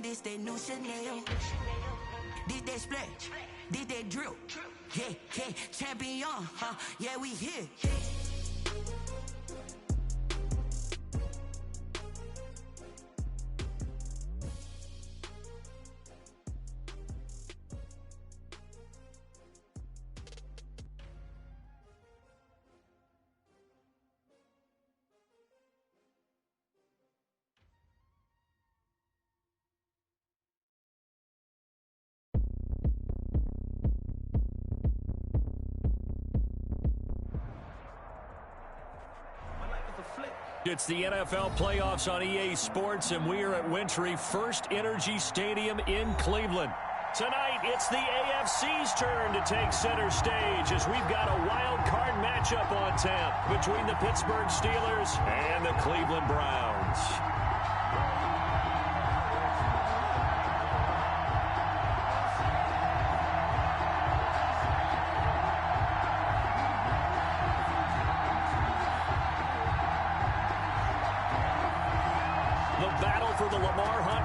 this that new Chanel. This that splash, this that drill. Yeah, yeah, champion, huh? Yeah, we here. It's the NFL playoffs on EA Sports, and we are at Wintry First Energy Stadium in Cleveland. Tonight, it's the AFC's turn to take center stage as we've got a wild card matchup on tap between the Pittsburgh Steelers and the Cleveland Browns.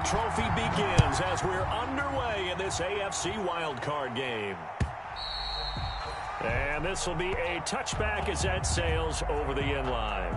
Trophy begins as we're underway in this AFC wildcard game. And this will be a touchback as that sails over the end line.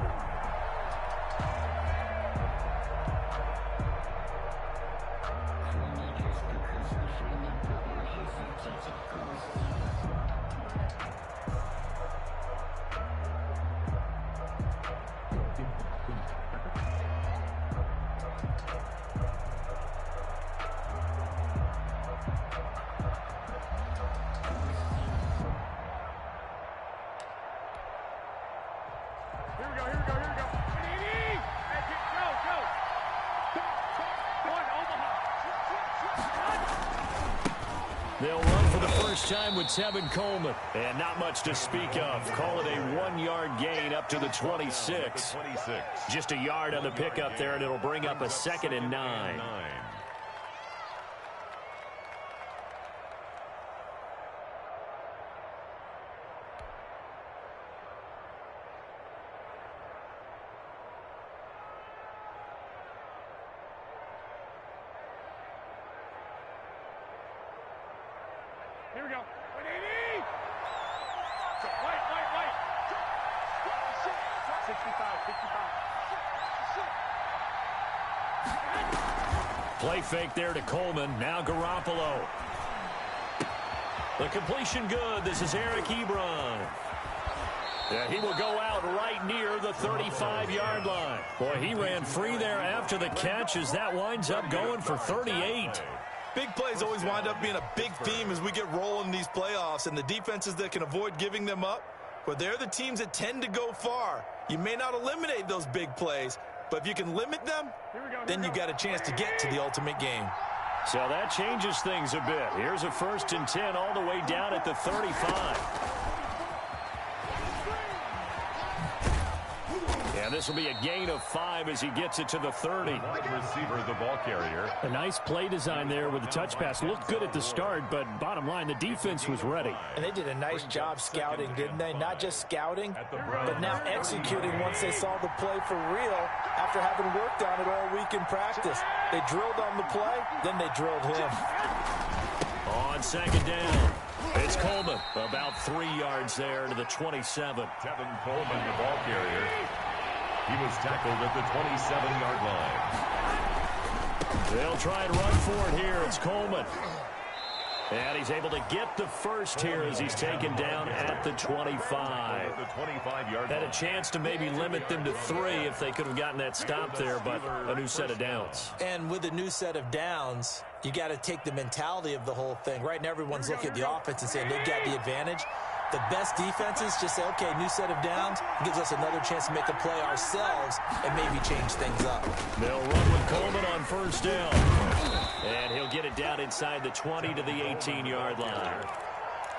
They'll run for the first time with Tevin Coleman. And not much to speak of. Call it a 1-yard gain up to the 26. Just a yard on the pickup there, and it'll bring up a 2nd and 9. Here we go. 180! Wait. 65. Play fake there to Coleman. Now Garoppolo. The completion good. This is Eric Ebron. Yeah, he will go out right near the 35-yard line. Boy, he ran free there after the catch as that winds up going for 38. Big plays always wind up being a big theme as we get rolling in these playoffs, and the defenses that can avoid giving them up, well, they're the teams that tend to go far. You may not eliminate those big plays, but if you can limit them, then you got a chance to get to the ultimate game. So that changes things a bit. Here's a 1st and 10 all the way down at the 35. And this will be a gain of 5 as he gets it to the 30. Receiver, the ball carrier. A nice play design there with the touch pass. Looked good at the start, but bottom line, the defense was ready. And they did a nice job scouting, didn't they? Not just scouting, but now executing once they saw the play for real after having worked on it all week in practice. They drilled on the play, then they drilled him. On 2nd down, it's Coleman. About 3 yards there to the 27. Tevin Coleman, the ball carrier. He was tackled at the 27-yard line. They'll try and run for it here. It's Coleman. And he's able to get the first here as he's taken down at the 25. Had a chance to maybe limit them to 3 if they could have gotten that stop there, but a new set of downs. And with a new set of downs, you got to take the mentality of the whole thing. Right now, everyone's looking at the offense and saying they've got the advantage. The best defenses just say, okay, new set of downs, gives us another chance to make a play ourselves and maybe change things up. They'll run with Coleman on 1st down. And he'll get it down inside the 20 to the 18-yard line.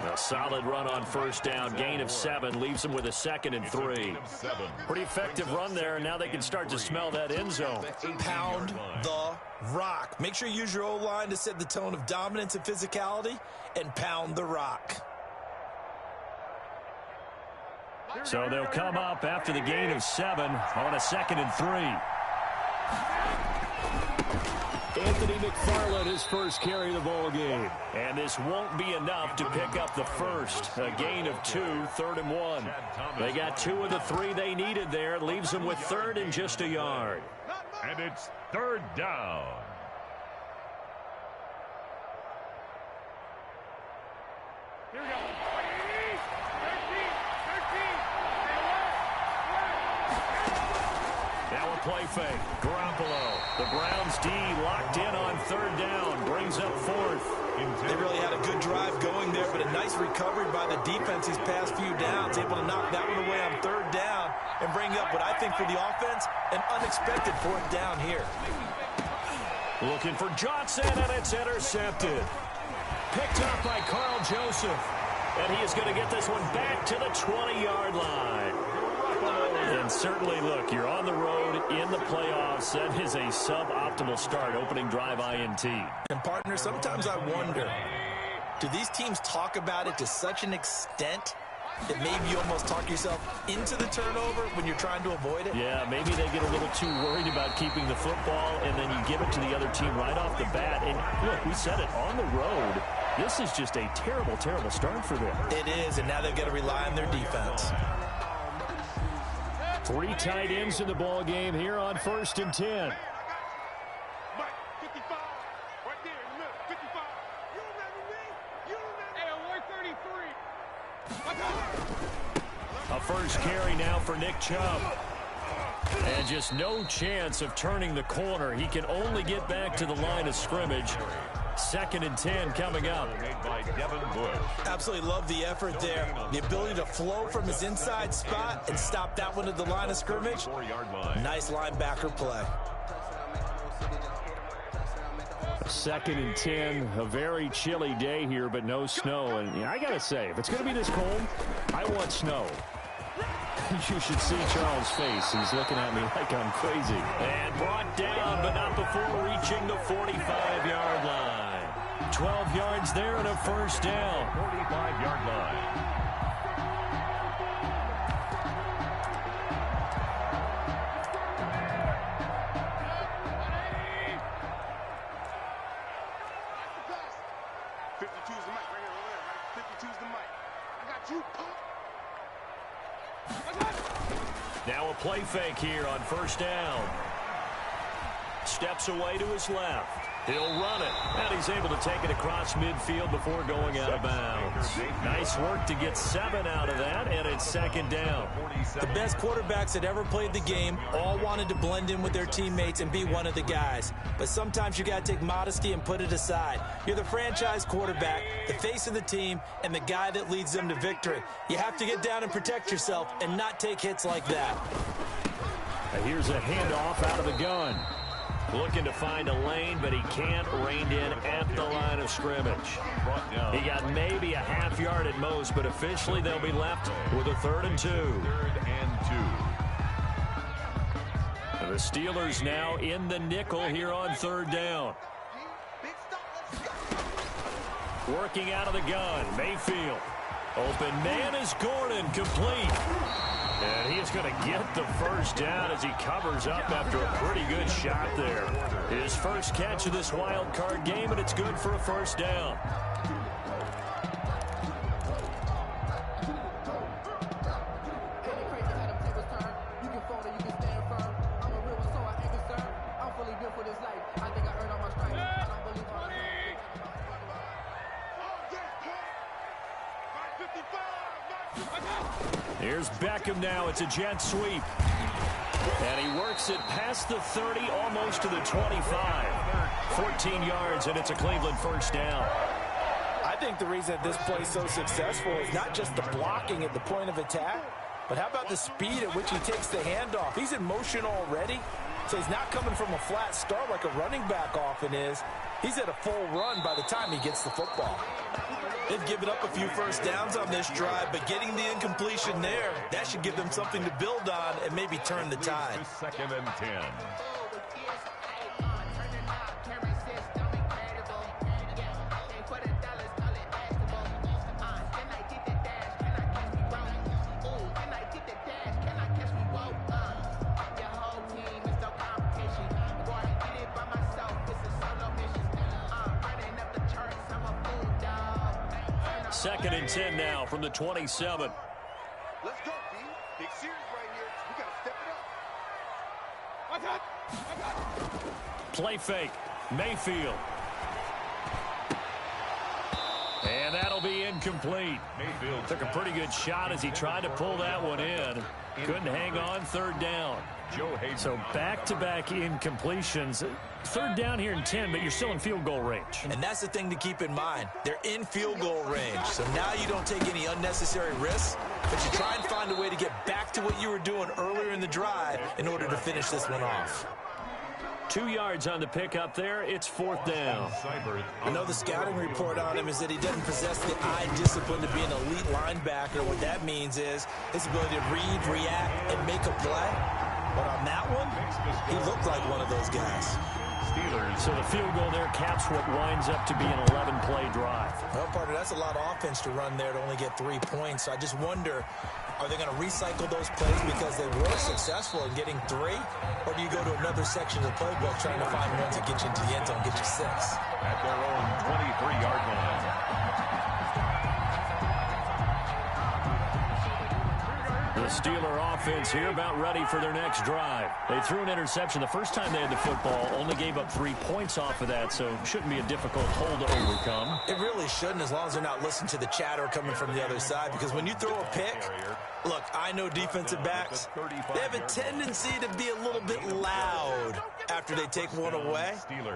A solid run on 1st down. Gain of 7 leaves them with a 2nd and 3. Pretty effective run there, and now they can start to smell that end zone. Pound the rock. Make sure you use your O-line to set the tone of dominance and physicality, and pound the rock. So they'll come up after the gain of 7 on a 2nd and 3. Anthony McFarland, his first carry of the ball game. And this won't be enough to pick up the first. A gain of 2, 3rd and 1. They got 2 of the 3 they needed there. Leaves them with 3rd and just a yard. And it's 3rd down. Here we go. 13. Now a play fake. Garoppolo. The Browns D locked in on 3rd down. Brings up 4th. They really had a good drive going there, but a nice recovery by the defense these past few downs. Able to knock that one away on 3rd down and bring up what I think for the offense, an unexpected 4th down here. Looking for Johnson, and it's intercepted. Picked up by Carl Joseph. And he is going to get this one back to the 20-yard line. And certainly, look, you're on the road in the playoffs. That is a suboptimal start, opening drive INT. And, partner, sometimes I wonder, do these teams talk about it to such an extent that maybe you almost talk yourself into the turnover when you're trying to avoid it? Yeah, maybe they get a little too worried about keeping the football, and then you give it to the other team right off the bat. And, look, we said it, on the road, this is just a terrible, terrible start for them. It is, and now they've got to rely on their defense. 3 tight ends in the ball game here on 1st and 10. Mike, 55. Right there, in the middle, 55. You remember me? You remember? Hey, 133. A first carry now for Nick Chubb. And just no chance of turning the corner. He can only get back to the line of scrimmage. 2nd and 10 coming up. Made by Devin Bush. Absolutely love the effort there. The ability to flow from his inside spot and stop that one at the line of scrimmage. 4-yard line. Nice linebacker play. 2nd and 10, a very chilly day here, but no snow. And I got to say, if it's going to be this cold, I want snow. You should see Charles' face. He's looking at me like I'm crazy. And brought down, but not before reaching the 45-yard line. 12 yards there and a first down. 45-yard line. Now a play fake here on 1st down. Steps away to his left. He'll run it, and he's able to take it across midfield before going out of bounds. Nice work to get 7 out of that, and it's 2nd down. The best quarterbacks that ever played the game all wanted to blend in with their teammates and be one of the guys. But sometimes you got to take modesty and put it aside. You're the franchise quarterback, the face of the team, and the guy that leads them to victory. You have to get down and protect yourself and not take hits like that. And here's a handoff out of the gun. Looking to find a lane, but he can't. Reined in at the line of scrimmage. He got maybe a half yard at most, but officially they'll be left with a 3rd and 2. 3rd and 2. And the Steelers now in the nickel here on 3rd down. Working out of the gun, Mayfield. Open man is Gordon, complete. And he is going to get the first down as he covers up after a pretty good shot there. His first catch of this wild card game, and it's good for a first down. Here's Beckham now. It's a jet sweep. And he works it past the 30, almost to the 25. 14 yards, and it's a Cleveland first down. I think the reason that this play is so successful is not just the blocking at the point of attack, but how about the speed at which he takes the handoff? He's in motion already, so he's not coming from a flat start like a running back often is. He's at a full run by the time he gets the football. They've given up a few first downs on this drive, but getting the incompletion there, that should give them something to build on and maybe turn the tide. 2nd and 10. 2nd and 10 now from the 27. Let's go, B. Big series right here. We got to step it up. Play fake. Mayfield. And that'll be incomplete. Mayfield Took a pretty good shot as he tried to pull that one in. Couldn't hang on. 3rd down. So back-to-back incompletions. 3rd down here in 10, but you're still in field goal range. And that's the thing to keep in mind. They're in field goal range. So now you don't take any unnecessary risks, but you try and find a way to get back to what you were doing earlier in the drive in order to finish this one off. 2 yards on the pickup there. It's 4th down. I know the scouting report on him is that he doesn't possess the eye discipline to be an elite linebacker. What that means is his ability to read, react, and make a play. But on that one, he looked like one of those guys. So the field goal there caps what winds up to be an 11-play drive. Well, partner, that's a lot of offense to run there to only get 3 points. So I just wonder, are they going to recycle those plays because they were successful in getting 3? Or do you go to another section of the playbook trying to find ones that get you into the end zone, get you 6? At their own 23-yard line. The Steeler offense here about ready for their next drive. They threw an interception the first time they had the football, only gave up 3 points off of that, so shouldn't be a difficult hole to overcome. It really shouldn't, as long as they're not listening to the chatter coming from the other side, because when you throw a pick, look, I know defensive backs, they have a tendency to be a little bit loud after they take one away,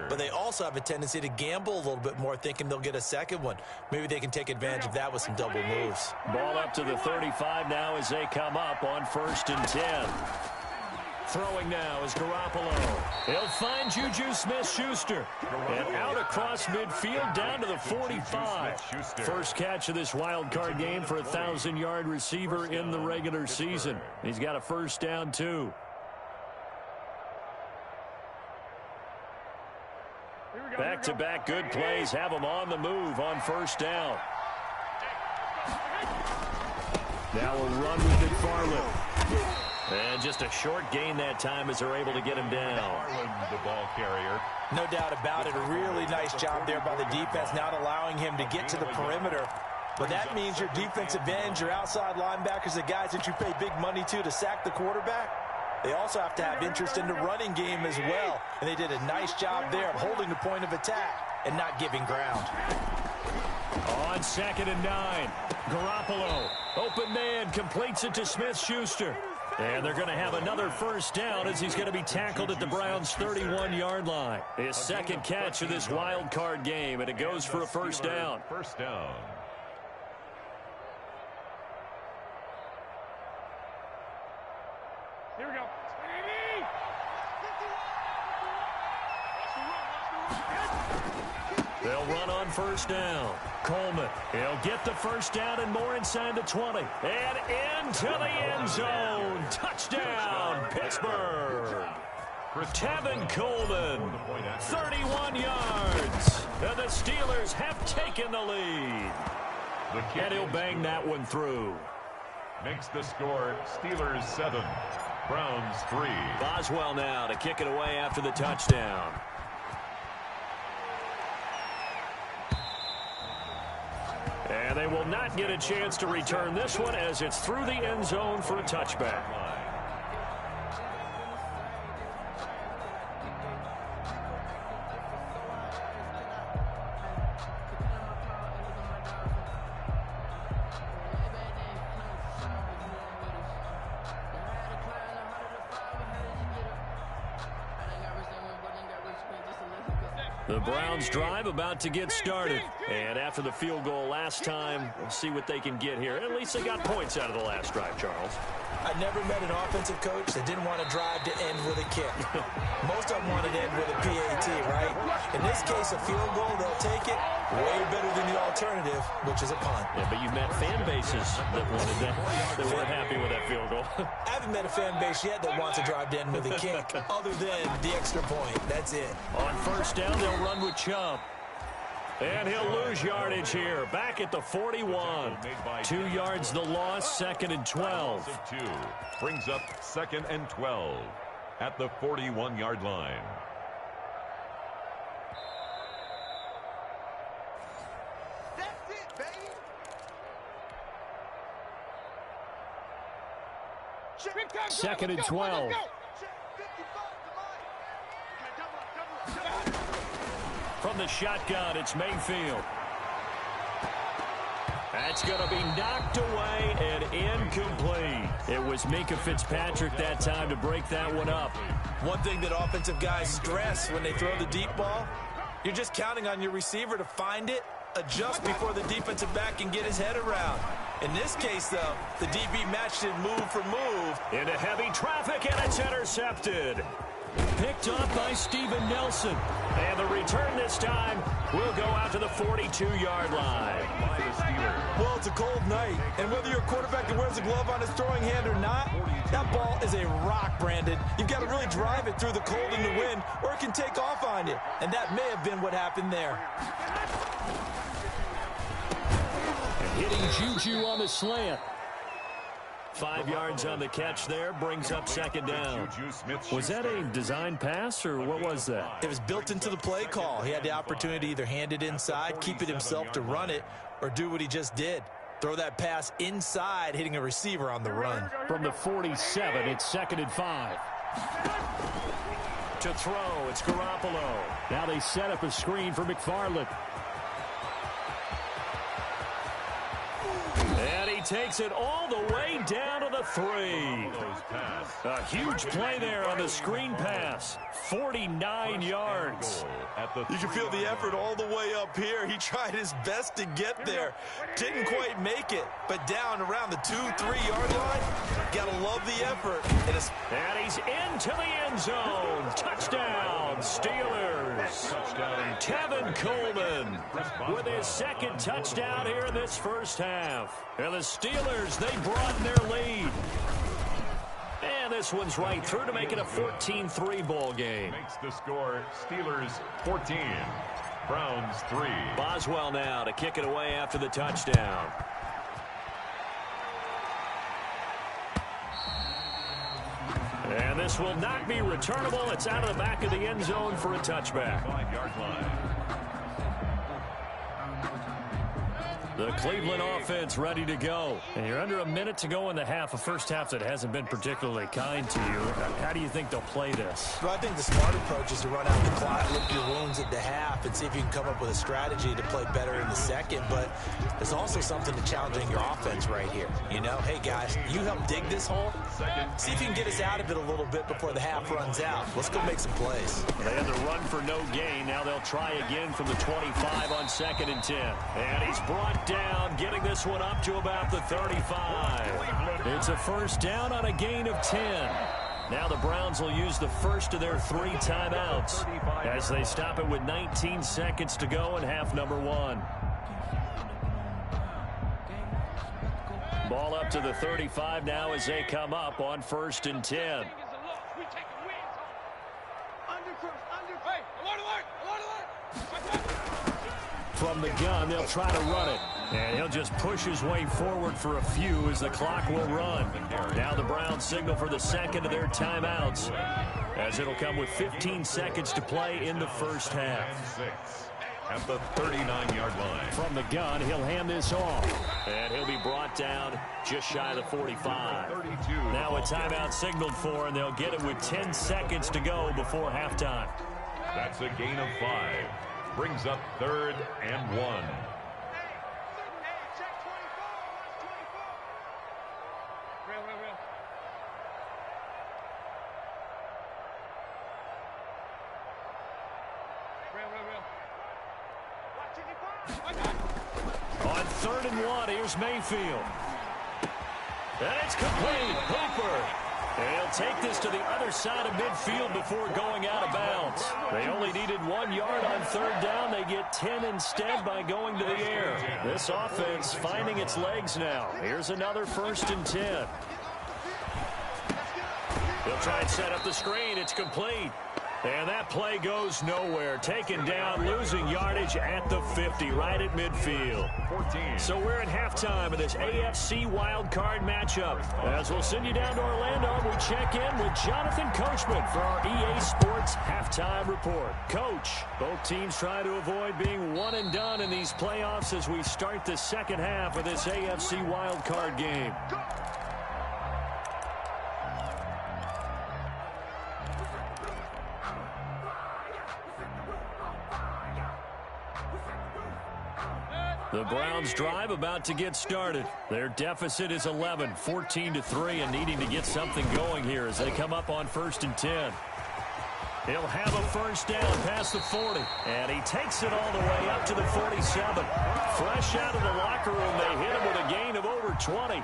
but they also have a tendency to gamble a little bit more, thinking they'll get a second one. Maybe they can take advantage of that with some double moves. Ball up to the 35 now as they come up on 1st and 10. Throwing now is Garoppolo. He'll find Juju Smith-Schuster. And out across midfield down to the 45. First catch of this wild card game for a 1,000-yard receiver in the regular season. He's got a 1st down, too. Back-to-back good plays have them on the move on 1st down. Now a run with McFarland. And just a short gain that time as they're able to get him down. The ball carrier. No doubt about it. A really nice job there by the defense, not allowing him to get to the perimeter. But that means your defensive ends, your outside linebackers, the guys that you pay big money to sack the quarterback, they also have to have interest in the running game as well. And they did a nice job there of holding the point of attack and not giving ground. On 2nd and 9, Garoppolo, open man, completes it to Smith-Schuster. And they're going to have another 1st down as he's going to be tackled at the Browns' 31-yard line. His 2nd catch of this wild card game, and it goes for a 1st down. 1st down. Here we go. They'll run on 1st down. Coleman, he'll get the 1st down and more inside the 20. And into the end zone. Touchdown, Pittsburgh. Tevin Coleman, 31 yards. And the Steelers have taken the lead. And he'll bang that one through. Makes the score Steelers 7, Browns 3. Boswell now to kick it away after the touchdown. And they will not get a chance to return this one as it's through the end zone for a touchback. The Browns drive about to get started. And after the field goal last time, we'll see what they can get here. At least they got points out of the last drive, Charles. I never met an offensive coach that didn't want to drive to end with a kick. Most of them wanted to end with a PAT, right? In this case, a field goal, they'll take it. Way better than the alternative, which is a punt. Yeah, but you met fan bases that wanted that. They weren't happy with that field goal. I haven't met a fan base yet that wants to drive to end with a kick, other than the extra point. That's it. On 1st down, they'll run with Chubb. And he'll lose yardage here. Back at the 41. 2 yards the loss, 2nd and 12. 2 brings up 2nd and 12 at the 41-yard line. That's it, baby. 2nd and 12. From the shotgun, it's Mayfield. That's going to be knocked away and incomplete. It was Minkah Fitzpatrick that time to break that one up. One thing that offensive guys stress when they throw the deep ball, you're just counting on your receiver to find it, adjust before the defensive back can get his head around. In this case, though, the DB matched it move for move. Into heavy traffic, and it's intercepted. Picked up by Steven Nelson. And the return this time will go out to the 42-yard line. Well, it's a cold night, and whether you're a quarterback that wears a glove on his throwing hand or not, that ball is a rock, Brandon. You've got to really drive it through the cold and the wind, or it can take off on you. And that may have been what happened there. And hitting Juju on the slant. 5 yards on the catch there, brings up 2nd down. Was that a design pass, or what was that? It was built into the play call. He had the opportunity to either hand it inside, keep it himself to run it, or do what he just did. Throw that pass inside, hitting a receiver on the run. From the 47, it's 2nd and 5. To throw, it's Garoppolo. Now they set up a screen for McFarland. And he takes it all the way down to the 3. A huge play there on the screen pass. 49 yards. You can feel the effort all the way up here. He tried his best to get there. Didn't quite make it, but down around the 2-3 yard line. Gotta love the effort. And he's into the end zone. Touchdown, Steelers. Touchdown, Tevin Coleman with his 2nd touchdown here in this first half. And the Steelers, they broaden their lead. And this one's right through to make it a 14-3 ball game. Makes the score Steelers 14, Browns 3. Boswell now to kick it away after the touchdown. And this will not be returnable. It's out of the back of the end zone for a touchback. 5-yard line. The Cleveland offense ready to go. And you're under a minute to go in the half, a first half that hasn't been particularly kind to you. How do you think they'll play this? Well, I think the smart approach is to run out the clock, lick your wounds at the half, and see if you can come up with a strategy to play better in the second. But there's also something to challenging your offense right here. You know, hey, guys, you help dig this hole. See if you can get us out of it a little bit before the half runs out. Let's go make some plays. They had to run for no gain. Now they'll try again from the 25 on 2nd and 10. And he's brought down, getting this one up to about the 35. It's a first down on a gain of 10. Now the Browns will use the first of their 3 timeouts as they stop it with 19 seconds to go in half number 1. Ball up to the 35 now as they come up on 1st and 10. From the gun, they'll try to run it. And he'll just push his way forward for a few as the clock will run. Now the Browns signal for the 2nd of their timeouts, as it'll come with 15 seconds to play in the first half. At the 39-yard line. From the gun, he'll hand this off. And he'll be brought down just shy of the 45. Now a timeout signaled for, and they'll get it with 10 seconds to go before halftime. That's a gain of 5. Brings up 3rd and 1. On 3rd and 1, here's Mayfield. And it's complete. Hooper. And he'll take this to the other side of midfield before going out of bounds. They only needed 1 yard on 3rd down. They get 10 instead by going to the air. This offense finding its legs now. Here's another 1st and 10. He'll try and set up the screen. It's complete. And that play goes nowhere. Taken down, losing yardage at the 50, right at midfield. 14. So we're at halftime of this AFC wildcard matchup. As we'll send you down to Orlando, we check in with Jonathan Coachman for our EA Sports Halftime Report. Coach, both teams try to avoid being one and done in these playoffs as we start the second half of this AFC wildcard game. The Browns drive about to get started. Their deficit is 11, 14-3, and needing to get something going here as they come up on 1st and 10. He'll have a first down past the 40, and he takes it all the way up to the 47. Fresh out of the locker room, they hit him with a gain of over 20.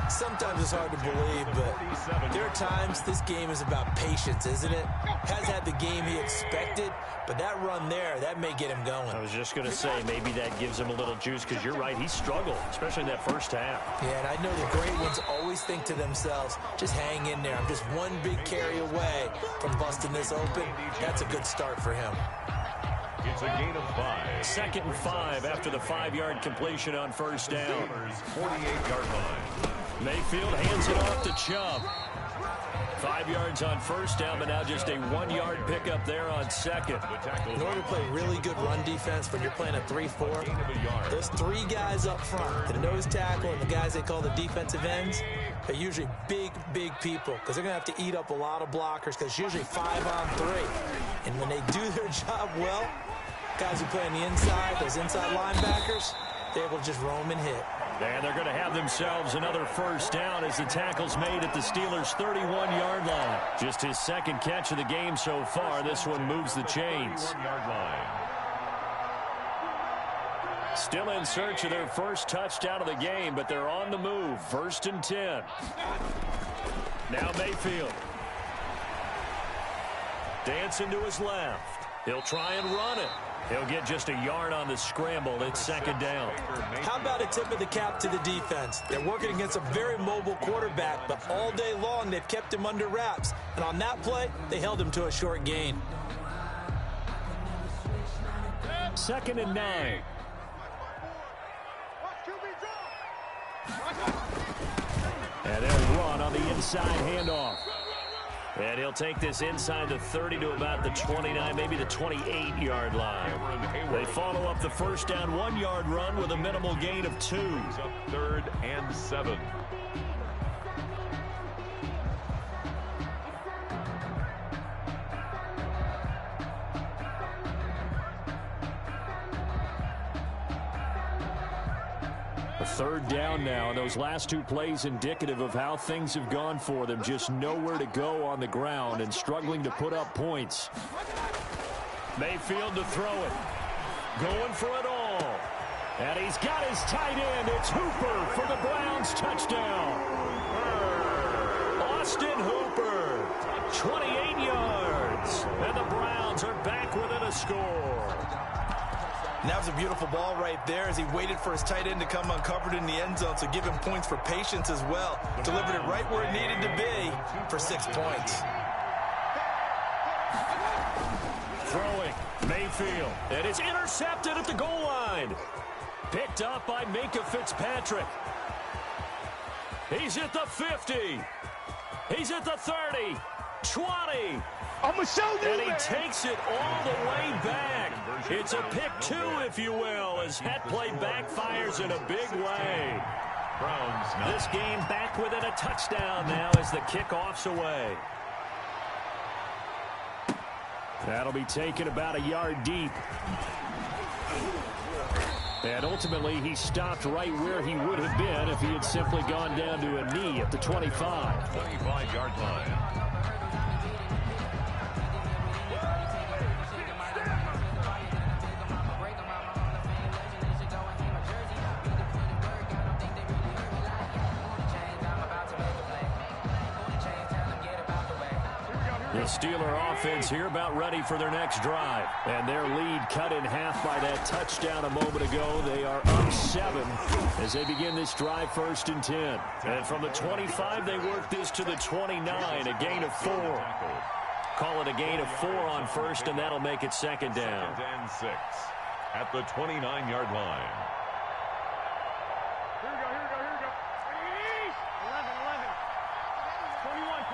Sometimes it's hard to believe, but there are times this game is about patience, isn't it? Has had the game he expected, but that run there, that may get him going. I was just going to say, maybe that gives him a little juice, because you're right, he struggled, especially in that first half. Yeah, and I know the great ones always think to themselves, just hang in there. I'm just one big carry away from busting this open. That's a good start for him. It's a gain of 5. 2nd and 5 after the 5-yard completion on first down. 48-yard line. Mayfield hands it off to Chubb. 5 yards on first down, but now just a 1-yard pickup there on second. In order to play really good run defense when you're playing a 3-4, those 3 guys up front, the nose tackle and the guys they call the defensive ends, they're usually big, big people because they're going to have to eat up a lot of blockers because it's usually 5 on 3. And when they do their job well, guys who play on the inside, those inside linebackers, they're able to just roam and hit. And they're going to have themselves another first down as the tackle's made at the Steelers' 31-yard line. Just his 2nd catch of the game so far. This one moves the chains. 31-yard line. Still in search of their first touchdown of the game, but they're on the move. 1st and 10. Now Mayfield. Dancing to his left. He'll try and run it. He'll get just a yard on the scramble. It's 2nd down. How about a tip of the cap to the defense? They're working against a very mobile quarterback, but all day long they've kept him under wraps. And on that play, they held him to a short gain. 2nd and 9. And they'll run on the inside handoff. And he'll take this inside the 30 to about the 29, maybe the 28-yard line. They follow up the first down 1-yard run with a minimal gain of 2. 3rd and 7. A 3rd down now, and those last 2 plays indicative of how things have gone for them. Just nowhere to go on the ground and struggling to put up points. Mayfield to throw it. Going for it all. And he's got his tight end. It's Hooper for the Browns touchdown. Austin Hooper, 28 yards. And the Browns are back within a score. And that was a beautiful ball right there as he waited for his tight end to come uncovered in the end zone, so give him points for patience as well. Delivered it right where it needed to be for 6 points. Throwing, Mayfield, and it's intercepted at the goal line. Picked up by Minkah Fitzpatrick. He's at the 50. He's at the 30, 20. I'm going to show you, and he takes it all the way back. It's a pick 2, if you will, as that play backfires in a big way. This game back within a touchdown now as the kickoff's away. That'll be taken about a yard deep. And ultimately, he stopped right where he would have been if he had simply gone down to a knee at the 25. 25-yard line. The Steeler offense here about ready for their next drive. And their lead cut in half by that touchdown a moment ago. They are up 7 as they begin this drive 1st and 10. And from the 25, they work this to the 29, a gain of 4. Call it a gain of 4 on first, and that'll make it 2nd down. 2nd and 6 at the 29-yard line. Here we go, here we go, here we go. 11, 21.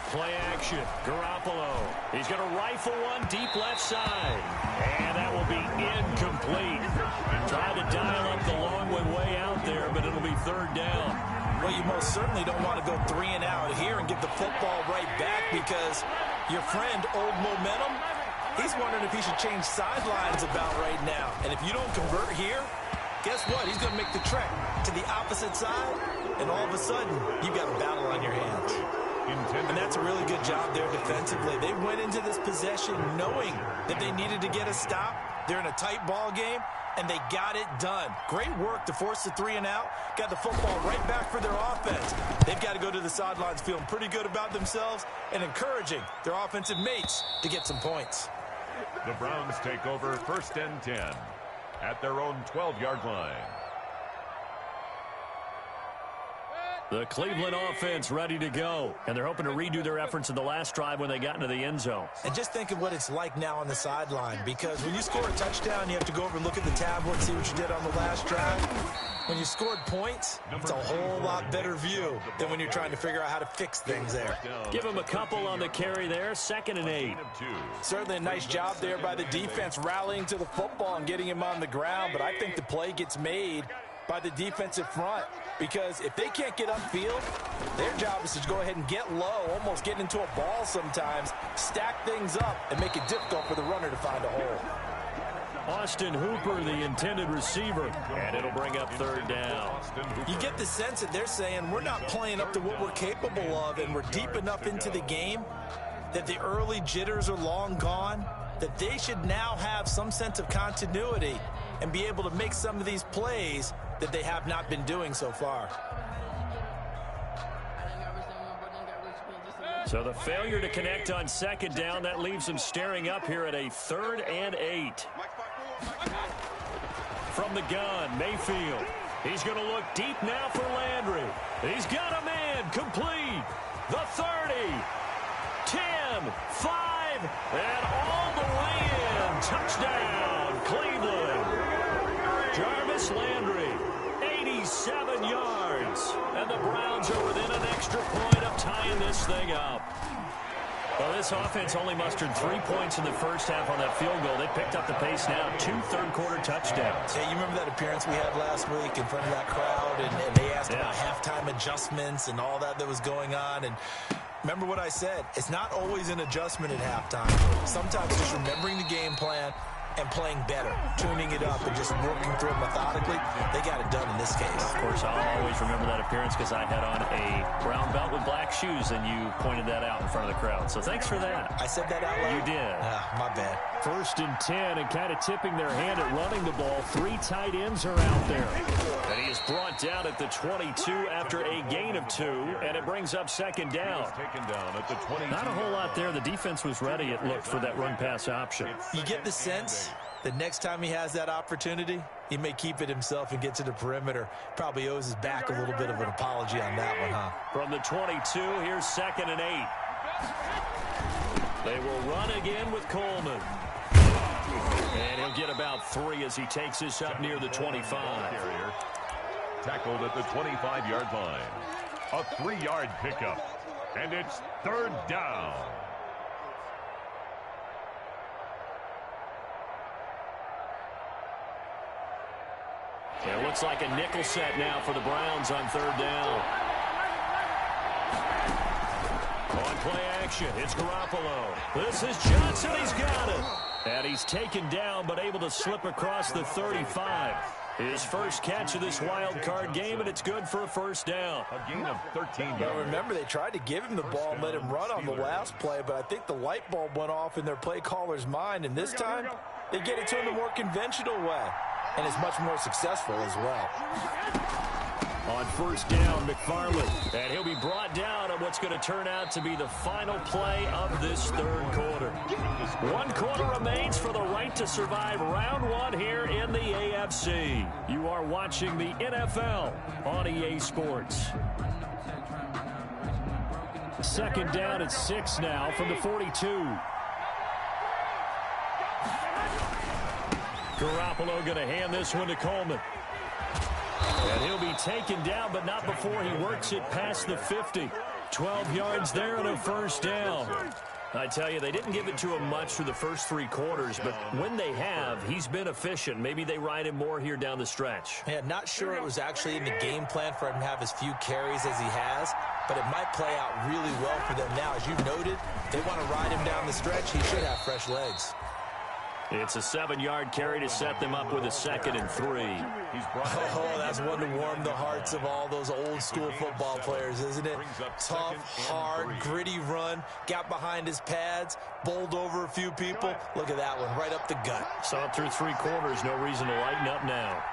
Play action. Garoppolo. He's going to rifle one deep left side. And that will be incomplete. Tried to dial up the long one way out there, but it'll be 3rd down. Well, you most certainly don't want to go 3 and out here and get the football right back because your friend, Old Momentum, He's wondering if he should change sidelines about right now. And if you don't convert here, guess what? He's going to make the trek to the opposite side, and all of a sudden, you've got a battle on your hands. And that's a really good job there defensively. They went into this possession knowing that they needed to get a stop. They're in a tight ball game, and they got it done. Great work to force the 3 and out. Got the football right back for their offense. They've got to go to the sidelines feeling pretty good about themselves and encouraging their offensive mates to get some points. The Browns take over 1st and 10 at their own 12-yard line. The Cleveland offense ready to go, and they're hoping to redo their efforts in the last drive when they got into the end zone. And just think of what it's like now on the sideline, because when you score a touchdown, you have to go over and look at the tablet, see what you did on the last drive. When you scored points, it's a whole lot better view than when you're trying to figure out how to fix things there. Give him a couple on the carry there, 2nd and 8. Certainly a nice job there by the defense rallying to the football and getting him on the ground, but I think the play gets made by the defensive front, because if they can't get upfield, their job is to go ahead and get low, almost get into a ball sometimes, stack things up, and make it difficult for the runner to find a hole. Austin Hooper, the intended receiver, and it'll bring up 3rd down. You get the sense that they're saying we're not playing up to what we're capable of, and we're deep enough into the game that the early jitters are long gone, that they should now have some sense of continuity and be able to make some of these plays that they have not been doing so far. So the failure to connect on 2nd down, that leaves them staring up here at a 3rd and 8. From the gun, Mayfield. He's going to look deep now for Landry. He's got a man, complete. The 30, 10, 5, and all the way in. Touchdown, Cleveland. Jarvis Landry, 87 yards. And the Browns are within an extra point of tying this thing up. Well, this offense only mustered 3 points in the first half on that field goal. They picked up the pace now. 2 third-quarter touchdowns. Hey, you remember that appearance we had last week in front of that crowd, and they asked about halftime adjustments and all that was going on, and remember what I said. It's not always an adjustment at halftime. Sometimes just remembering the game plan and playing better, tuning it up and just working through it methodically. They got it done in this case. Of course, I'll always remember that appearance because I had on a brown belt with black shoes, and you pointed that out in front of the crowd. So thanks for that. I said that out loud? You did. My bad. 1st and 10, and kind of tipping their hand at running the ball. 3 tight ends are out there. And he is brought down at the 22 after a gain of 2, and it brings up 2nd down. Taken down at the 22. Not a whole lot there. The defense was ready, it looked, for that run-pass option. You get the sense that next time he has that opportunity, he may keep it himself and get to the perimeter. Probably owes his back a little bit of an apology on that one, huh? From the 22, here's 2nd and 8. They will run again with Coleman. And he'll get about 3 as he takes this up near the 25. Tackled at the 25-yard line. A 3-yard pickup. And it's 3rd down. It looks like a nickel set now for the Browns on 3rd down. On play action, it's Garoppolo. This is Johnson, he's got it. And he's taken down, but able to slip across the 35. His first catch of this wild card game, and it's good for a 1st down. A gain of 13 yards. Well, remember, they tried to give him the ball and let him run on the last play, but I think the light bulb went off in their play caller's mind, and this time they get it to him the more conventional way, and it's much more successful as well. On 1st down, McFarland, and he'll be brought down on what's going to turn out to be the final play of this 3rd quarter. 1 quarter remains for the right to survive round 1 here in the AFC. You are watching the NFL on EA Sports. 2nd down at 6 now from the 42. Garoppolo going to hand this one to Coleman. And he'll be taken down, but not before he works it past the 50. 12 yards there and a 1st down. I tell you, they didn't give it to him much through the first 3 quarters, but when they have, he's been efficient. Maybe they ride him more here down the stretch. Yeah, not sure it was actually in the game plan for him to have as few carries as he has, but it might play out really well for them now. As you noted, they want to ride him down the stretch. He should have fresh legs. It's a 7-yard carry to set them up with a 2nd and 3. Oh, that's one to warm the hearts of all those old-school football players, isn't it? Tough, hard, gritty run, got behind his pads, bowled over a few people. Look at that one, right up the gut. Saw it through 3 quarters, no reason to lighten up now.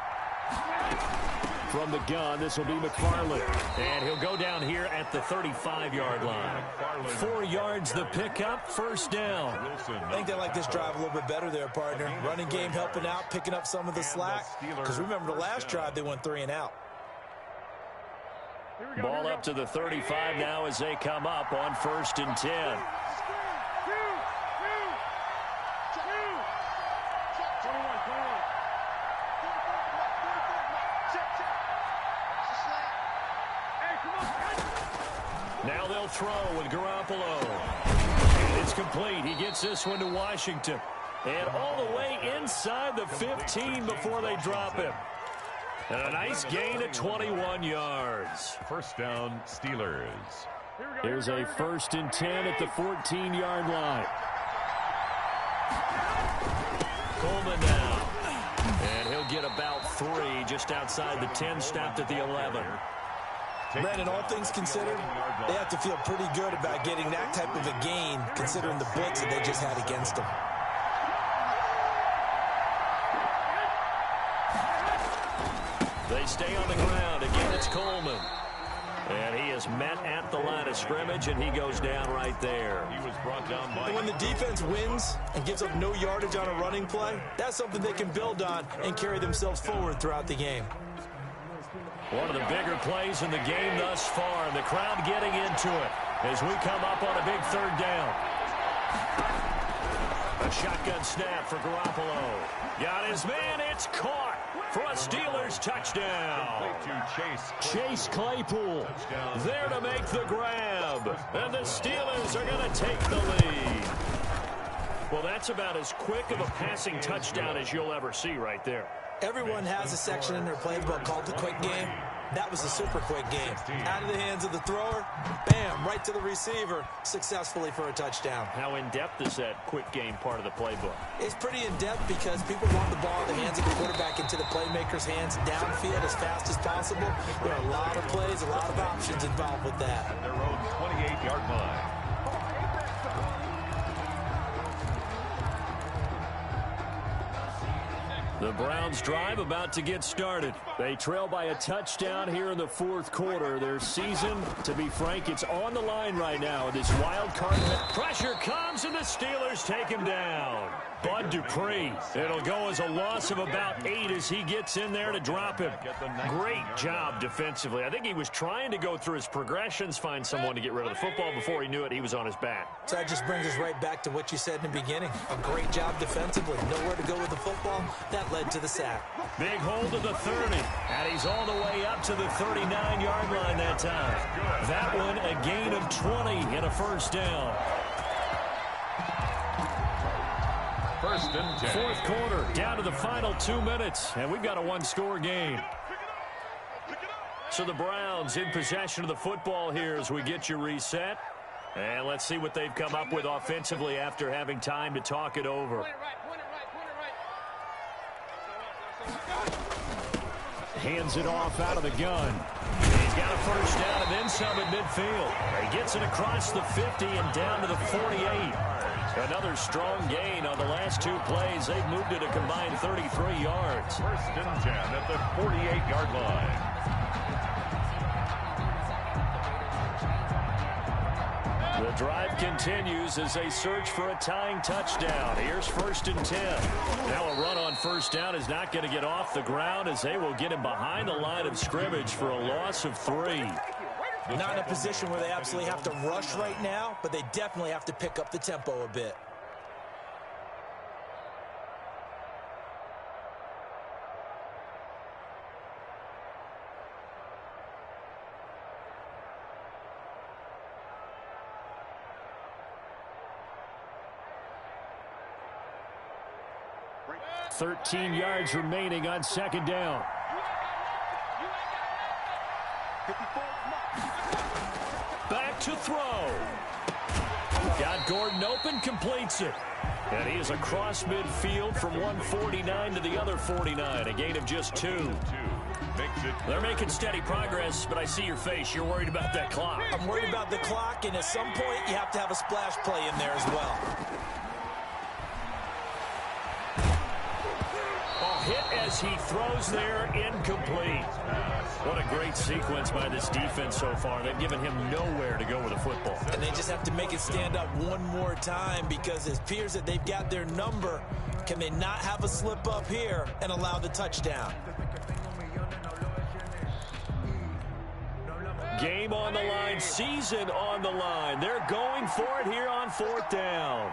From the gun, this will be McFarland. And he'll go down here at the 35-yard line. 4 yards the pickup, first down. I think they like this drive a little bit better there, partner. Running game helping out, picking up some of the slack. Because remember the last drive, they went 3 and out. Ball up to the 35 now as they come up on 1st and 10. Now they'll throw with Garoppolo. And it's complete. He gets this one to Washington. And all the way inside the 15 before they drop him. And a nice gain of 21 yards. First down, Steelers. Here's a 1st and 10 at the 14-yard line. Coleman now. And he'll get about 3 just outside the 10, stopped at the 11. Brandon, all things considered, they have to feel pretty good about getting that type of a gain, considering the blitz that they just had against them. They stay on the ground. Again, it's Coleman. And he is met at the line of scrimmage, and he goes down right there. He was brought down by... When the defense wins and gives up no yardage on a running play, that's something they can build on and carry themselves forward throughout the game. One of the bigger plays in the game thus far, and the crowd getting into it as we come up on a big 3rd down. A shotgun snap for Garoppolo. Got his man, it's caught for a Steelers touchdown. Chase Claypool there to make the grab, and the Steelers are going to take the lead. Well, that's about as quick of a passing touchdown as you'll ever see right there. Everyone has a section in their playbook called the quick game. That was a super quick game. Out of the hands of the thrower, bam, right to the receiver, successfully for a touchdown. How in-depth is that quick game part of the playbook? It's pretty in-depth because people want the ball in the hands of the quarterback into the playmaker's hands downfield as fast as possible. There are a lot of plays, a lot of options involved with that. At their own 28-yard line. The Browns drive about to get started. They trail by a touchdown here in the 4th quarter. Their season, to be frank, it's on the line right now. This wild card pressure comes, and the Steelers take him down. Bud Dupree. It'll go as a loss of about 8 as he gets in there to drop him. Great job defensively. I think he was trying to go through his progressions, find someone to get rid of the football. Before he knew it, he was on his back. So that just brings us right back to what you said in the beginning. A great job defensively. Nowhere to go with the football. That led to the sack. Big hold of the 30, and he's all the way up to the 39-yard line that time. That one, a gain of 20 and a 1st down. 1st and 10. 4th quarter, down to the final 2 minutes, and we've got a 1-score game. So the Browns in possession of the football here as we get you reset. And let's see what they've come up with offensively after having time to talk it over. Hands it off out of the gun. He's got a 1st down and then some at midfield. He gets it across the 50 and down to the 48. Another strong gain on the last 2 plays. They've moved it a combined 33 yards. 1st and 10 at the 48-yard line. The drive continues as they search for a tying touchdown. Here's 1st and 10. Now a run on 1st down is not going to get off the ground as they will get him behind the line of scrimmage for a loss of 3. Not in a position where they absolutely have to rush right now, but they definitely have to pick up the tempo a bit. $13 yards remaining on 2nd down. Back to throw. Got Gordon open, completes it. And he is across midfield from 149 to the other 49, a gain of just 2. They're making steady progress, but I see your face. You're worried about that clock. I'm worried about the clock, and at some point you have to have a splash play in there as well. Hit as he throws there, incomplete. What a great sequence by this defense so far. They've given him nowhere to go with the football. And they just have to make it stand up one more time because it appears that they've got their number. Can they not have a slip up here and allow the touchdown? Game on the line, season on the line. They're going for it here on 4th down.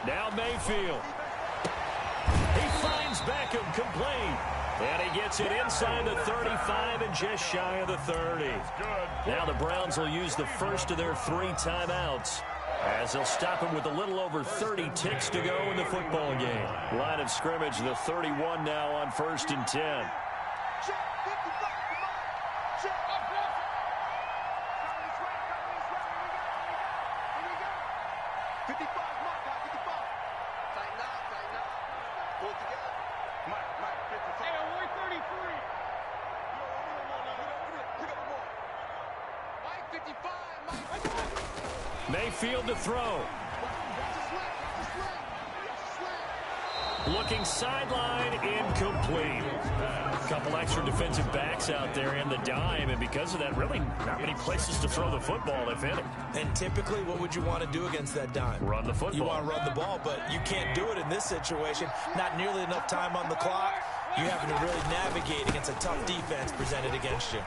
Now Mayfield. He finds Beckham complete. And he gets it inside the 35 and just shy of the 30. Now the Browns will use the first of their 3 timeouts as they'll stop him with a little over 30 ticks to go in the football game. Line of scrimmage, the 31 now on 1st and 10. Mayfield to throw. Looking sideline, incomplete. A couple extra defensive backs out there in the dime, and because of that, really not many places to throw the football, if any. And typically, what would you want to do against that dime? Run the football. You want to run the ball, but you can't do it in this situation. Not nearly enough time on the clock. You're having to really navigate against a tough defense presented against you.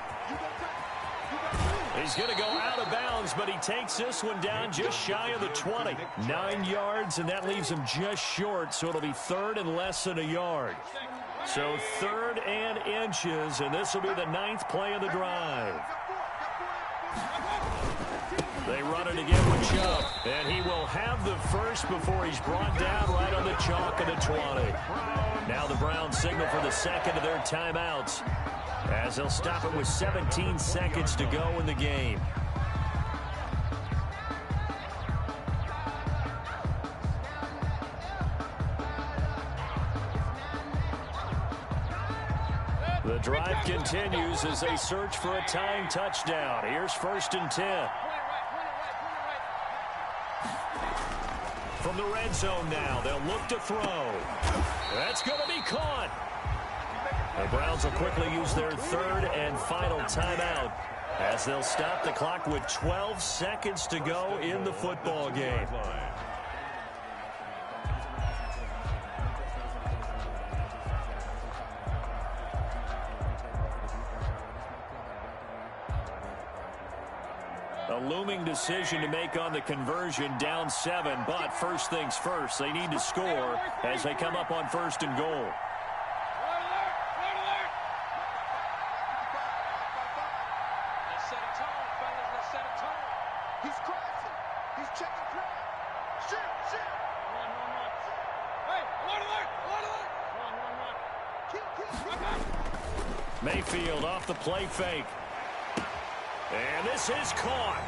He's going to go out of bounds, but he takes this one down just shy of the 20. 9 yards, and that leaves him just short, so it'll be 3rd and less than a yard. So 3rd and inches, and this will be the 9th play of the drive. They run it again with Chubb, and he will have the first before he's brought down right on the chalk of the 20. Now the Browns signal for the second of their timeouts, as they'll stop it with 17 seconds to go in the game. The drive continues as they search for a tying touchdown. Here's 1st and 10. From the red zone now, they'll look to throw. That's going to be caught. The Browns will quickly use their 3rd and final timeout as they'll stop the clock with 12 seconds to go in the football game. A looming decision to make on the conversion, down 7, but first things first, they need to score as they come up on 1st and goal. Mayfield off the play fake. And this is caught.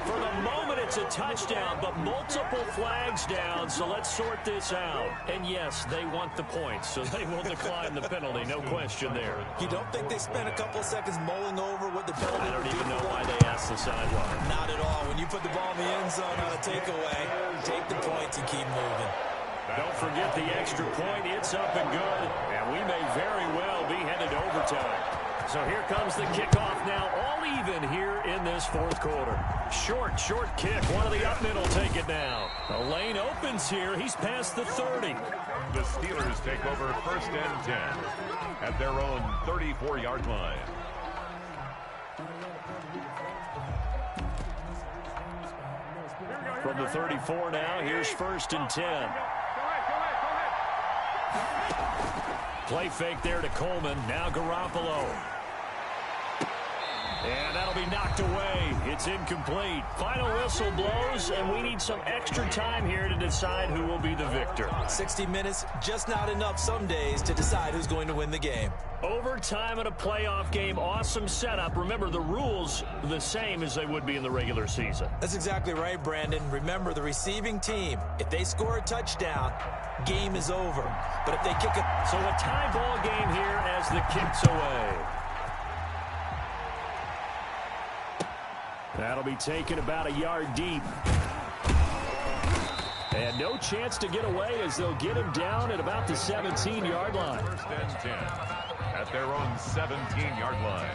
For the moment, it's a touchdown, but multiple flags down, so let's sort this out. And yes, they want the points, so they will decline the penalty, no question there. You don't think they spent a couple of seconds mulling over what the penalty I don't would even do know for why them? they asked the sideline. Not at all. When you put the ball in the end zone on a takeaway, take the points and keep moving. Don't forget the extra point. It's up and good, and we may very well be headed to overtime. So here comes the kickoff now, all even here in this 4th quarter. Short kick. One of the up middle take it now. The lane opens here. He's past the 30. The Steelers take over 1st and 10 at their own 34-yard line. From the 34 now, here's 1st and 10. Play fake there to Coleman. Now Garoppolo. And that'll be knocked away. It's incomplete. Final whistle blows, and we need some extra time here to decide who will be the victor. 60 minutes, just not enough some days to decide who's going to win the game. Overtime in a playoff game, awesome setup. Remember, the rules are the same as they would be in the regular season. That's exactly right, Brandon. Remember, the receiving team, if they score a touchdown, game is over. But if they kick it... So a tie ball game here as the kick's away. That'll be taken about a yard deep. And no chance to get away as they'll get him down at about the 17-yard line. First and 10 at their own 17-yard line.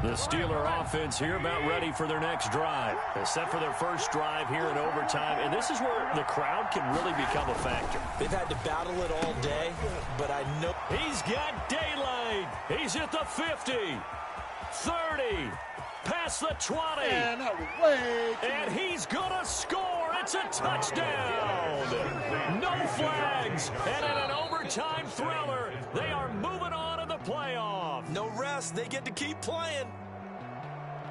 The Steeler offense here about ready for their next drive. They're set for their first drive here in overtime, and this is where the crowd can really become a factor. They've had to battle it all day, but I know... He's got daylight. He's at the 50, 30, past the 20. And he's going to score. It's a touchdown. No flags. And in an overtime thriller, they are moving on in the playoff. No rest. They get to keep playing.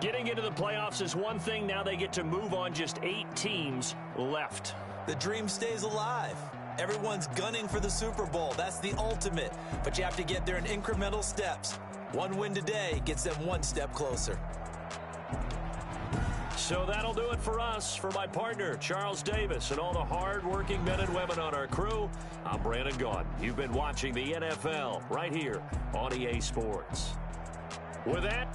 Getting into the playoffs is one thing. Now they get to move on. Just 8 teams left. The dream stays alive. Everyone's gunning for the Super Bowl. That's the ultimate. But you have to get there in incremental steps. One win today gets them one step closer. So that'll do it for us. For my partner, Charles Davis, and all the hard-working men and women on our crew, I'm Brandon Gaudin. You've been watching the NFL right here on EA Sports. With that,